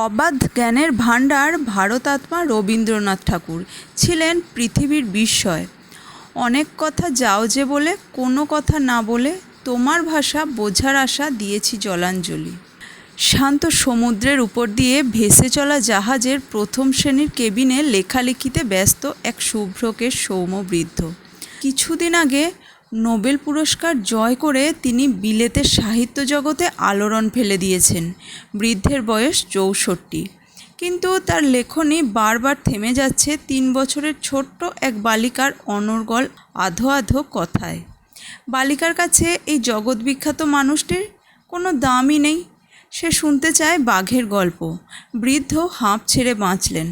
অবাধ জ্ঞানের ভাণ্ডার ভারতাত্মা রবীন্দ্রনাথ ঠাকুর ছিলেন পৃথিবীর বিস্ময়। অনেক কথা যাও যে বলে, কোনো কথা না বলে তোমার ভাষা বোঝার আশা দিয়েছি জলাঞ্জলি। শান্ত সমুদ্রের উপর দিয়ে ভেসে চলা জাহাজের প্রথম শ্রেণীর কেবিনে লেখালেখিতে ব্যস্ত এক শুভ্রকেশ সৌম্য বৃদ্ধ। কিছুদিন আগে নোবেল পুরস্কার জয় করে তিনি বিলেতের সাহিত্য জগতে আলোড়ন ফেলে দিয়েছেন। বৃদ্ধের বয়স 64, কিন্তু তার লেখনী বারবার থেমে যাচ্ছে 3 বছরের ছোট্ট এক বালিকার অনর্গল আধো আধো কথায়। বালিকার কাছে এই জগৎবিখ্যাত মানুষটির কোনো দামই নেই। সে শুনতে চায় বাঘের গল্প। বৃদ্ধ হাঁপ ছেড়ে বাঁচলেন।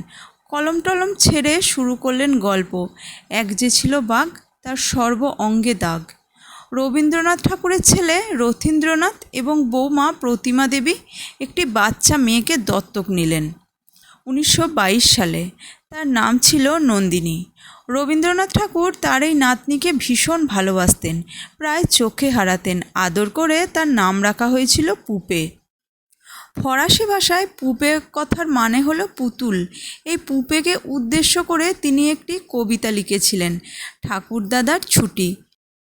কলম টলম ছেড়ে শুরু করলেন গল্প। এক যে ছিল বাঘ, তার সর্ব অঙ্গে দাগ। রবীন্দ্রনাথ ঠাকুরের ছেলে রথীন্দ্রনাথ এবং বৌমা প্রতিমা দেবী একটি বাচ্চা মেয়েকে দত্তক নিলেন 1922 সালে। তার নাম ছিল নন্দিনী। রবীন্দ্রনাথ ঠাকুর তার এই নাতনিকে ভীষণ ভালোবাসতেন, প্রায় চোখে হারাতেন। আদর করে তার নাম রাখা হয়েছিল পুপে। ফরাসি ভাষায় পুপে কথার মানে হলো পুতুল। এই পুপেকে উদ্দেশ্য করে তিনি একটি কবিতা লিখেছিলেন, ঠাকুরদাদার ছুটি।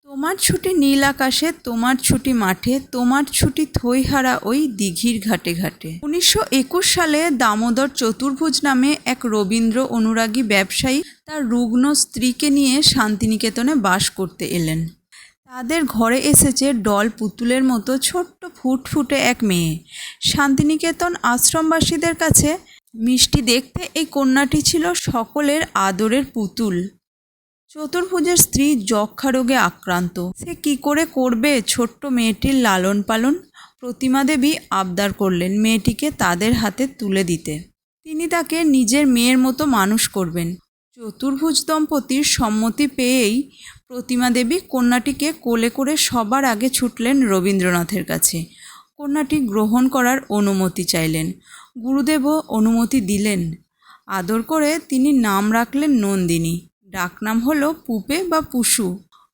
তোমার ছুটি নীল আকাশে, তোমার ছুটি মাঠে, তোমার ছুটি থইহারা ওই দিঘির ঘাটে ঘাটে। 1921 সালে দামোদর চতুর্ভুজ নামে এক রবীন্দ্র অনুরাগী ব্যবসায়ী তার রুগ্ন স্ত্রীকে নিয়ে শান্তিনিকেতনে বাস করতে এলেন। তাদের ঘরে এসেছে ডল পুতুলের মতো ছোট্ট ফুটফুটে এক মেয়ে। শান্তিনিকেতন আশ্রমবাসীদের কাছে মিষ্টি দেখতে এই কন্যাটি ছিল সকলের আদরের পুতুল। চতুর্ভুজের স্ত্রী যক্ষা রোগে আক্রান্ত। সে কি করে করবে ছোট্ট মেয়েটির লালন পালন? প্রতিমা দেবী আবদার করলেন মেয়েটিকে তাদের হাতে তুলে দিতে। তিনি তাকে নিজের মেয়ের মতো মানুষ করবেন। চতুর্ভুজ দম্পতির সম্মতি পেয়েই প্রতিমা দেবী কন্যাটিকে কোলে করে সবার আগে ছুটলেন রবীন্দ্রনাথের কাছে। কন্যাটি গ্রহণ করার অনুমতি চাইলেন। গুরুদেবও অনুমতি দিলেন। আদর করে তিনি নাম রাখলেন নন্দিনী। ডাকনাম হলো পুপে বা পুশু।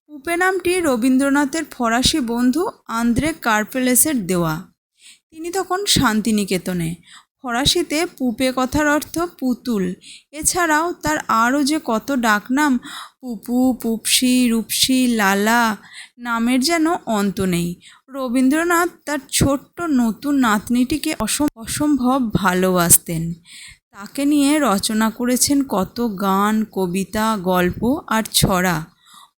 পুপে নামটি রবীন্দ্রনাথের ফরাসি বন্ধু আন্দ্রে কার্পেলেসের দেওয়া। তিনি তখন শান্তিনিকেতনে। ফরাসিতে পুপে কথার অর্থ পুতুল। এছাড়াও তার আরও যে কত ডাকনাম, পুপু, পুপসি, রূপসী, লালা, নামের যেন অন্ত নেই। রবীন্দ্রনাথ তার ছোট্ট নতুন নাতনিটিকে অসম্ভব ভালোবাসতেন। তাকে নিয়ে রচনা করেছেন কত গান, কবিতা, গল্প আর ছড়া।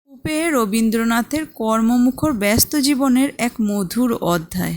পুপে রবীন্দ্রনাথের কর্মমুখর ব্যস্ত জীবনের এক মধুর অধ্যায়।